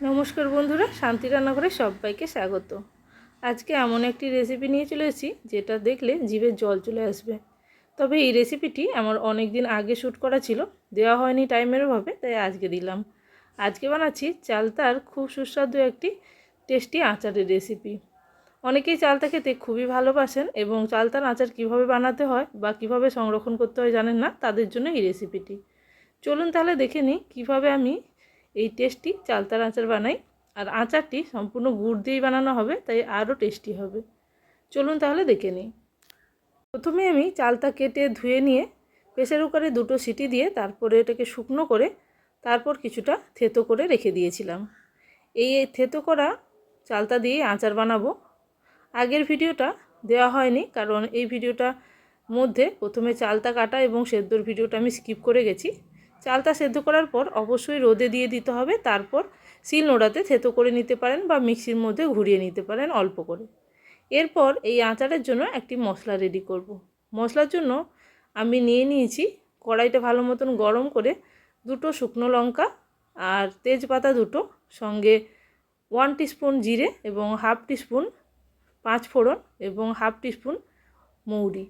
নমস্কার বন্ধুরা, শান্তি রান্নাঘরে সবাইকে স্বাগত। আজকে এমন একটি রেসিপি নিয়ে চলে এসেছি যেটা দেখলে জিভে জল চলে আসবে। তবে এই রেসিপিটি আমার অনেক দিন আগে শ্যুট করা ছিল, দেওয়া হয়নি টাইমের অভাবে, তাই আজকে দিলাম। আজকে বানাচ্ছি চালতার খুব সুস্বাদু একটি টেস্টি আচারের রেসিপি। অনেকেই চালতা খেতে খুবই ভালোবাসেন এবং চালতার আচার কিভাবে বানাতে হয় বা কিভাবে সংরক্ষণ করতে হয় জানেন না, তাদের জন্য এই রেসিপিটি। চলুন তাহলে দেখে নিই কীভাবে আমি এই টেস্টি চালতার আচার বানাই। আর আচারটি সম্পূর্ণ গুড় দিয়েই বানানো হবে, তাই আরও টেস্টি হবে। চলুন তাহলে দেখে নিই। প্রথমে আমি চালতা কেটে ধুয়ে নিয়ে প্রেসার কুকারে 2টো সিটি দিয়ে তারপরে এটাকে শুকনো করে তারপর কিছুটা থেতো করে রেখে দিয়েছিলাম। এই থেতো করা চালতা দিয়েই আচার বানাবো। আগের ভিডিওটা দেওয়া হয়নি কারণ এই ভিডিওটা মধ্যে প্রথমে চালতা কাটা এবং সেদ্ধর ভিডিওটা আমি স্কিপ করে গেছি। চালতা সেদ্ধ করার পর অবশ্যই রোদে দিয়ে দিতে হবে, তারপর শিলনোড়াতে থেতো করে নিতে পারেন বা মিক্সির মধ্যে ঘুরিয়ে নিতে পারেন অল্প করে। এরপর এই আচারের জন্য একটি মশলা রেডি করব। মশলার জন্য আমি নিয়ে নিয়েছি কড়াইটা ভালো মতন গরম করে 2টো শুকনো লঙ্কা আর তেজপাতা 2টো, সঙ্গে 1 টিস্পুন জিরে এবং 1/2 টিস্পুন পাঁচফোড়ন এবং 1/2 টিস্পুন মৌরি।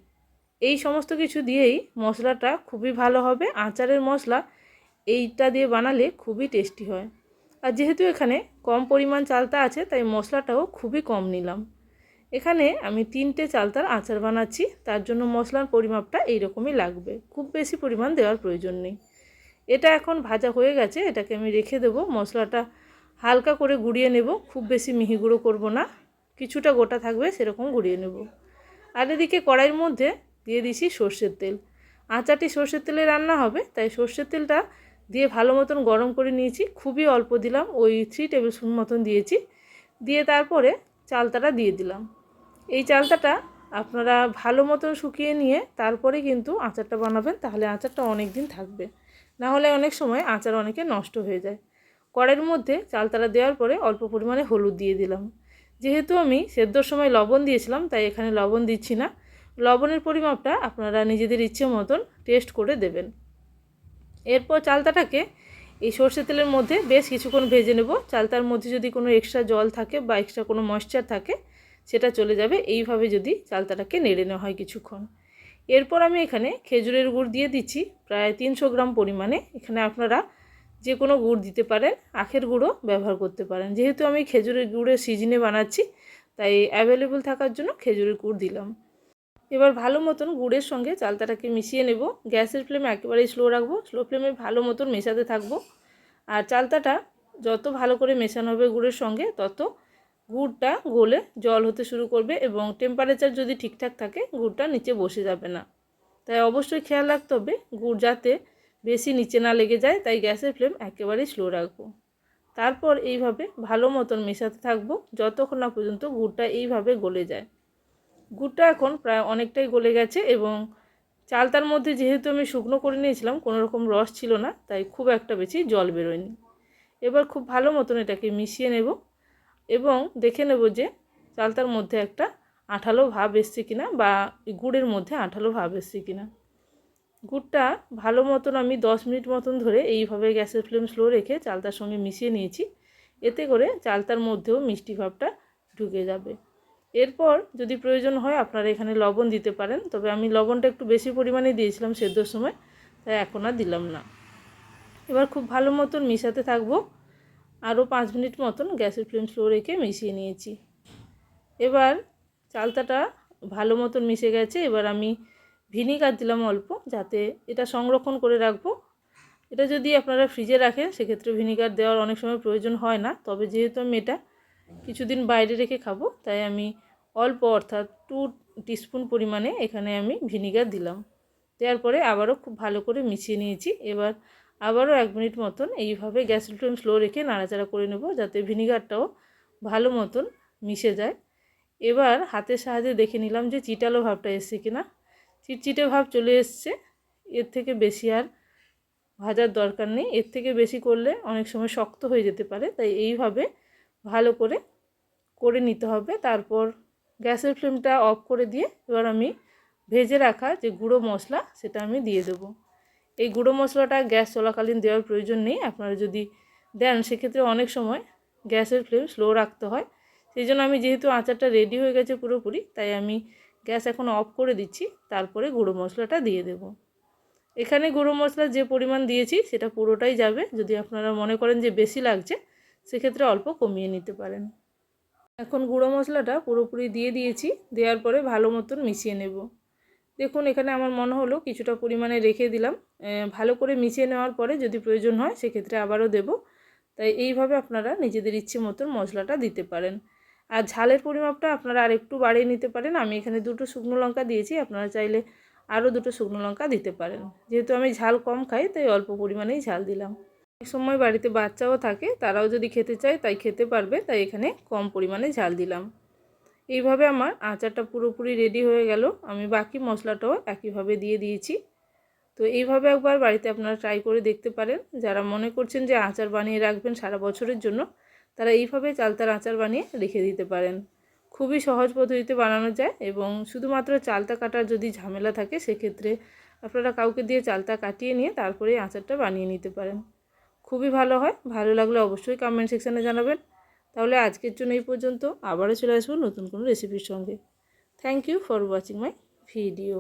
এই সমস্ত কিছু দিয়েই মশলাটা খুবই ভালো হবে। আচারের মশলা এইটা দিয়ে বানালে খুবই টেস্টি হয়। আর যেহেতু এখানে কম পরিমাণ চালতা আছে, তাই মশলাটাও খুবই কম নিলাম। এখানে আমি 3টে চালতার আচার বানাচ্ছি, তার জন্য মশলার পরিমাপটা এইরকমই লাগবে, খুব বেশি পরিমাণ দেওয়ার প্রয়োজন নেই। এটা এখন ভাজা হয়ে গেছে, এটাকে আমি রেখে দেবো। মশলাটা হালকা করে গুঁড়িয়ে নেব, খুব বেশি মিহি গুঁড়ো করবো না, কিছুটা গোটা থাকবে সেরকম গুঁড়িয়ে নেব। আর এদিকে কড়াইয়ের মধ্যে দিয়ে দিছি সর্ষের তেল। আচারটি সর্ষের তেলে রান্না হবে, তাই সর্ষের তেলটা দিয়ে ভালো মতন গরম করে নিয়েছি। খুবই অল্প দিলাম, ওই 3 টেবিল স্পুন মতন দিয়েছি। দিয়ে তারপরে চালতাটা দিয়ে দিলাম। এই চালতাটা আপনারা ভালো মতন শুকিয়ে নিয়ে তারপরে কিন্তু আচারটা বানাবেন, তাহলে আচারটা অনেক দিন থাকবে। না হলে অনেক সময় আচার অনেকে নষ্ট হয়ে যায়। কড়াইয়ের মধ্যে চালতাটা দেওয়ার পরে অল্প পরিমাণে হলুদ দিয়ে দিলাম। যেহেতু আমি সেদ্ধর সময় লবণ দিয়েছিলাম, তাই এখানে লবণ দিচ্ছি না। লবণের পরিমাপটা আপনারা নিজেদের ইচ্ছে মতন টেস্ট করে দেবেন। এরপর চালতাটাকে এই সর্ষের তেলের মধ্যে বেশ কিছুক্ষণ ভেজে নেব। চালতার মধ্যে যদি কোনো এক্সট্রা জল থাকে বা এক্সট্রা কোনো ময়েশ্চার থাকে সেটা চলে যাবে, এইভাবে যদি চালতাটাকে নেড়ে নেওয়া হয় কিছুক্ষণ। এরপর আমি এখানে খেজুরের গুড় দিয়ে দিচ্ছি প্রায় 300 গ্রাম পরিমাণে। এখানে আপনারা যে কোনো গুড় দিতে পারেন, আখের গুঁড়ও ব্যবহার করতে পারেন। যেহেতু আমি খেজুরের গুড়ের সিজনে বানাচ্ছি, তাই অ্যাভেলেবল থাকার জন্য খেজুরের গুড় দিলাম। এবার ভালো মতন গুড়ের সঙ্গে চালতাটাকে মিশিয়ে নেব। গ্যাসের ফ্লেম একেবারেই স্লো রাখবো, স্লো ফ্লেমে ভালো মতন মেশাতে থাকবো। আর চালতাটা যত ভালো করে মেশানো হবে গুড়ের সঙ্গে, তত গুড়টা গলে জল হতে শুরু করবে এবং টেম্পারেচার যদি ঠিকঠাক থাকে গুড়টা নিচে বসে যাবে না। তাই অবশ্যই খেয়াল রাখতে হবে গুড় যাতে বেশি নিচে না লেগে যায়, তাই গ্যাসের ফ্লেম একেবারেই স্লো রাখবো। তারপর এইভাবে ভালো মতন মেশাতে থাকবো যতক্ষণ না পর্যন্ত গুড়টা এইভাবে গলে যায়। গুড়টা এখন প্রায় অনেকটাই গলে গেছে এবং চালতার মধ্যে যেহেতু আমি শুকনো করে নিয়েছিলাম, কোনো রকম রস ছিল না, তাই খুব একটা বেশি জল বেরোয়নি। এবার খুব ভালো মতন এটাকে মিশিয়ে নেব এবং দেখে নেব যে চালতার মধ্যে একটা আঠালো ভাব এসছে কিনা বা গুড়ের মধ্যে আঠালো ভাব এসছে কিনা। গুড়টা ভালো মতন আমি 10 মিনিট মতন ধরে এইভাবে গ্যাসের ফ্লেম স্লো রেখে চালতার সঙ্গে মিশিয়ে নিয়েছি। এতে করে চালতার মধ্যেও মিষ্টি ভাবটা ঢুকে যাবে। এরপর যদি প্রয়োজন হয় আপনারা এখানে লবণ দিতে পারেন, তবে আমি লবণটা একটু বেশি পরিমাণে দিয়েছিলাম সেদ্ধর সময়, তাই এখন আর দিলাম না। এবার খুব ভালো মতন মিশাতে থাকবো। আরও 5 মিনিট মতন গ্যাসের ফ্লেম স্লো রেখে মিশিয়ে নিয়েছি। এবার চালতাটা ভালো মতন মিশে গেছে। এবার আমি ভিনিগার দিলাম অল্প, যাতে এটা সংরক্ষণ করে রাখবো। এটা যদি আপনারা ফ্রিজে রাখেন সেক্ষেত্রে ভিনিগার দেওয়ার অনেক সময় প্রয়োজন হয় না, তবে যেহেতু আমি এটা কিছুদিন বাইরে রেখে খাবো, তাই আমি অল্প অর্থাৎ 2 টিস্পুন পরিমাণে এখানে আমি ভিনিগার দিলাম। দেওয়ার পরে আবারও খুব ভালো করে মিশিয়ে নিয়েছি। এবার আবারও 1 মিনিট মতন এইভাবে গ্যাসের ফ্লেম স্লো রেখে নাড়াচাড়া করে নেব, যাতে ভিনিগারটাও ভালো মতন মিশে যায়। এবার হাতের সাহায্যে দেখে নিলাম যে চিটালো ভাবটা এসছে কিনা। চিটচিটে ভাব চলে এসছে। এর থেকে বেশি আর ভাজার দরকার নেই, এর থেকে বেশি করলে অনেক সময় শক্ত হয়ে যেতে পারে, তাই এইভাবে ভালো করে করে নিতে হবে। তারপর গ্যাসের ফ্লেমটা অফ করে দিয়ে এবার আমি ভেজে রাখা যে গুঁড়ো মশলা সেটা আমি দিয়ে দেবো। এই গুঁড়ো মশলাটা গ্যাস চলাকালীন দেওয়ার প্রয়োজন নেই, আপনারা যদি দেন সেক্ষেত্রে অনেক সময় গ্যাসের ফ্লেম স্লো রাখতে হয়। সেই জন্য আমি যেহেতু আচারটা রেডি হয়ে গেছে পুরোপুরি, তাই আমি গ্যাস এখন অফ করে দিচ্ছি। তারপরে গুঁড়ো মশলাটা দিয়ে দেব। এখানে গুঁড়ো মশলা যে পরিমাণ দিয়েছি সেটা পুরোটাই যাবে। যদি আপনারা মনে করেন যে বেশি লাগছে, সেক্ষেত্রে অল্প কমিয়ে নিতে পারেন। এখন গুঁড়ো মশলাটা পুরোপুরি দিয়ে দিয়েছি। দেওয়ার পরে ভালো মতন মিশিয়ে নেব। দেখুন এখানে আমার মনে হলো কিছুটা পরিমাণে রেখে দিলাম। ভালো করে মিশিয়ে নেওয়ার পরে যদি প্রয়োজন হয় সেক্ষেত্রে আবারও দেব। তাই এইভাবে আপনারা নিজেদের ইচ্ছে মতন মশলাটা দিতে পারেন। আর ঝালের পরিমাপটা আপনারা আরেকটু বাড়িয়ে নিতে পারেন। আমি এখানে 2টো শুকনো লঙ্কা দিয়েছি, আপনারা চাইলে আরও 2টো শুকনো লঙ্কা দিতে পারেন। যেহেতু আমি ঝাল কম খাই, তাই অল্প পরিমাণেই ঝাল দিলাম। অনেক সময় বাড়িতে বাচ্চাও থাকে, তারাও যদি খেতে চায় তাই খেতে পারবে, তাই এখানে কম পরিমাণে ঝাল দিলাম। এইভাবে আমার আচারটা পুরোপুরি রেডি হয়ে গেল। আমি বাকি মশলাটাও একইভাবে দিয়ে দিয়েছি। তো এইভাবে একবার বাড়িতে আপনারা ট্রাই করে দেখতে পারেন। যারা মনে করছেন যে আচার বানিয়ে রাখবেন সারা বছরের জন্য, তারা এইভাবে চালতার আচার বানিয়ে রেখে দিতে পারেন। খুবই সহজ পদ্ধতিতে বানানো যায় এবং শুধুমাত্র চালতা কাটার যদি ঝামেলা থাকে, সেক্ষেত্রে আপনারা কাউকে দিয়ে চালতা কাটিয়ে নিয়ে তারপরে আচারটা বানিয়ে নিতে পারেন। খুবই ভালো হয়। ভালো লাগলে অবশ্যই কমেন্ট সেকশানে জানাবেন। তাহলে আজকের জন্য এই পর্যন্ত। আবারও চলে আসবো নতুন কোনো রেসিপির সঙ্গে। Thank you for watching my video.